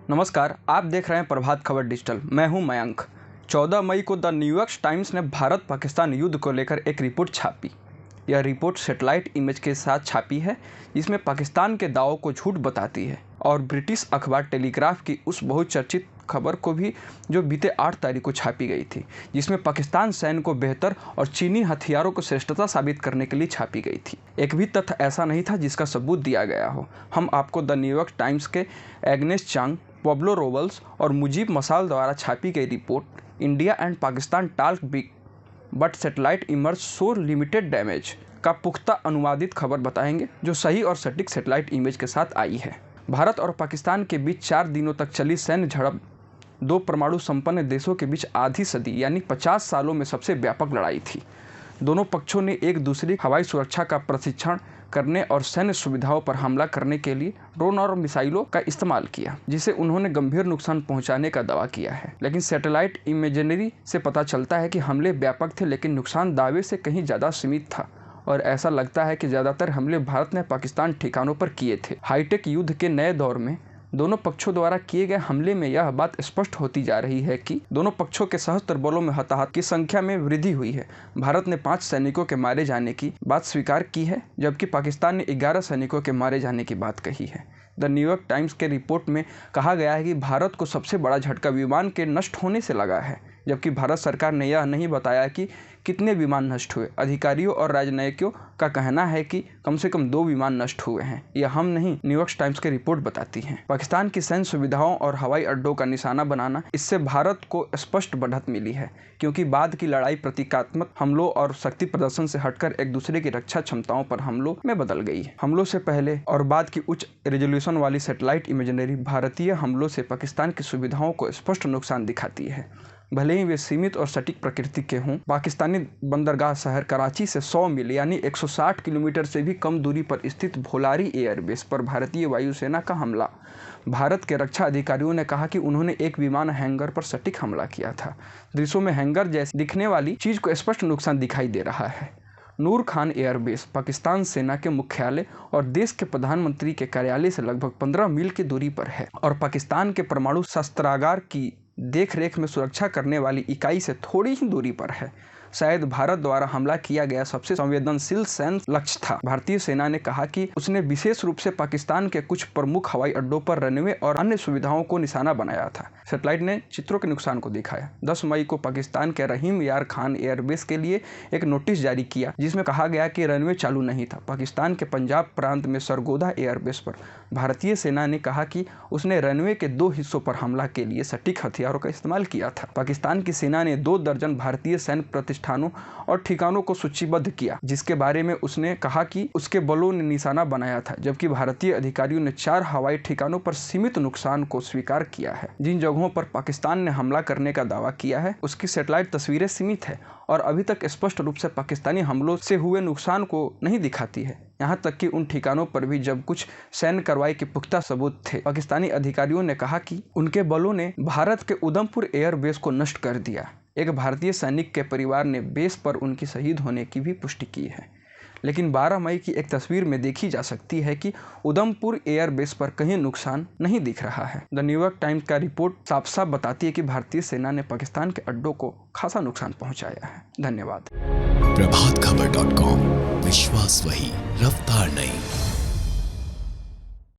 नमस्कार, आप देख रहे हैं प्रभात खबर डिजिटल। मैं हूं मयंक। 14 मई को द न्यूयॉर्क टाइम्स ने भारत पाकिस्तान युद्ध को लेकर एक रिपोर्ट छापी। यह रिपोर्ट सैटेलाइट इमेज के साथ छापी है, जिसमें पाकिस्तान के दावों को झूठ बताती है और ब्रिटिश अखबार टेलीग्राफ की उस बहुचर्चित खबर को भी, जो बीते 8 तारीख को छापी गई थी, जिसमें पाकिस्तान सैन्य को बेहतर और चीनी हथियारों को श्रेष्ठता साबित करने के लिए छापी गई थी। एक भी तथ्य ऐसा नहीं था जिसका सबूत दिया गया हो। हम आपको द न्यूयॉर्क टाइम्स के एग्नेस चांग, पब्लो रोबल्स और मुजीब मसाल द्वारा छापी गई report India and Pakistan talc big but satellite emerge show limited damage का पुख्ता अनुवादित खबर बताएंगे, जो सही और सटीक सैटेलाइट इमेज के साथ आई है। भारत और पाकिस्तान के बीच 4 दिनों तक चली सैन्य झड़प 2 परमाणु संपन्न देशों के बीच आधी सदी यानी 50 सालों में सबसे व्यापक लड़ाई थी। दोनों पक्षों ने एक दूसरे की हवाई सुरक्षा का प्रशिक्षण करने और सैन्य सुविधाओं पर हमला करने के लिए ड्रोन और मिसाइलों का इस्तेमाल किया, जिसे उन्होंने गंभीर नुकसान पहुंचाने का दावा किया है। लेकिन सैटेलाइट इमेजरी से पता चलता है कि हमले व्यापक थे, लेकिन नुकसान दावे से कहीं ज़्यादा सीमित था और ऐसा लगता है कि ज़्यादातर हमले भारत ने पाकिस्तान ठिकानों पर किए थे। हाईटेक युद्ध के नए दौर में दोनों पक्षों द्वारा किए गए हमले में यह बात स्पष्ट होती जा रही है कि दोनों पक्षों के सशस्त्र बलों में हताहत की संख्या में वृद्धि हुई है। भारत ने 5 सैनिकों के मारे जाने की बात स्वीकार की है, जबकि पाकिस्तान ने 11 सैनिकों के मारे जाने की बात कही है। द न्यूयॉर्क टाइम्स के रिपोर्ट में कहा गया है कि भारत को सबसे बड़ा झटका विमान के नष्ट होने से लगा है, जबकि भारत सरकार ने यह नहीं बताया कि कितने विमान नष्ट हुए। अधिकारियों और राजनयिकों का कहना है कि कम से कम 2 विमान नष्ट हुए हैं। यह हम नहीं, न्यूयॉर्क टाइम्स की रिपोर्ट बताती है। पाकिस्तान की सैन्य सुविधाओं और हवाई अड्डों का निशाना बनाना, इससे भारत को स्पष्ट बढ़त मिली है, क्योंकि बाद की लड़ाई प्रतीकात्मक हमलों और शक्ति प्रदर्शन से हटकर एक दूसरे की रक्षा क्षमताओं पर हमलों में बदल गई है। हमलों से पहले और बाद की उच्च रेजोल्यूशन वाली सैटेलाइट इमेजरी भारतीय हमलों से पाकिस्तान की सुविधाओं को स्पष्ट नुकसान दिखाती है, भले ही वे सीमित और सटीक प्रकृति के हों। पाकिस्तानी बंदरगाह शहर कराची से 100 मील यानी 160 किलोमीटर से भी कम दूरी पर स्थित भोलारी एयरबेस पर भारतीय वायुसेना का हमला। भारत के रक्षा अधिकारियों ने कहा कि उन्होंने एक विमान हैंगर पर सटीक हमला किया था। दृश्यों में हैंगर जैसी दिखने वाली चीज को स्पष्ट नुकसान दिखाई दे रहा है। नूर खान एयरबेस पाकिस्तान सेना के मुख्यालय और देश के प्रधानमंत्री के कार्यालय से लगभग 15 मील की दूरी पर है और पाकिस्तान के परमाणु शस्त्रागार की देखरेख में सुरक्षा करने वाली इकाई से थोड़ी ही दूरी पर है। शायद भारत द्वारा हमला किया गया सबसे संवेदनशील सैन्य लक्ष्य था। भारतीय सेना ने कहा कि उसने विशेष रूप से पाकिस्तान के कुछ प्रमुख हवाई अड्डों पर रनवे और अन्य सुविधाओं को निशाना बनाया था। सैटेलाइट ने चित्रों के नुकसान को दिखाया। 10 मई को पाकिस्तान के रहीम यार खान एयरबेस के लिए एक नोटिस जारी किया, जिसमें कहा गया कि रनवे चालू नहीं था। पाकिस्तान के पंजाब प्रांत में सरगोधा एयरबेस पर भारतीय सेना ने कहा कि उसने रनवे के 2 हिस्सों पर हमला के लिए सटीक हथियारों का इस्तेमाल किया था। पाकिस्तान की सेना ने 2 दर्जन भारतीय सैन्य प्रतिष्ठानों और ठिकानों को सूचीबद्ध किया, जिसके बारे में उसने कहा कि उसके बलों ने निशाना बनाया था, जबकि भारतीय अधिकारियों ने 4 हवाई ठिकानों पर सीमित नुकसान को स्वीकार किया है। जिन जगहों पर पाकिस्तान ने हमला करने का दावा किया है, उसकी सैटेलाइट तस्वीरें सीमित है और अभी तक स्पष्ट रूप से पाकिस्तानी हमलों से हुए नुकसान को नहीं दिखाती है। यहाँ तक कि उन ठिकानों पर भी जब कुछ सैन्य कार्रवाई के पुख्ता सबूत थे। पाकिस्तानी अधिकारियों ने कहा कि उनके बलों ने भारत के उधमपुर एयरबेस को नष्ट कर दिया। एक भारतीय सैनिक के परिवार ने बेस पर उनकी शहीद होने की भी पुष्टि की है, लेकिन 12 मई की एक तस्वीर में देखी जा सकती है कि उधमपुर एयरबेस पर कहीं नुकसान नहीं दिख रहा है। द न्यूयॉर्क टाइम्स का रिपोर्ट साफ साफ बताती है कि भारतीय सेना ने पाकिस्तान के अड्डों को खासा नुकसान पहुंचाया है। धन्यवाद। प्रभातखबर.com, विश्वास वही, रफ्तार नहीं।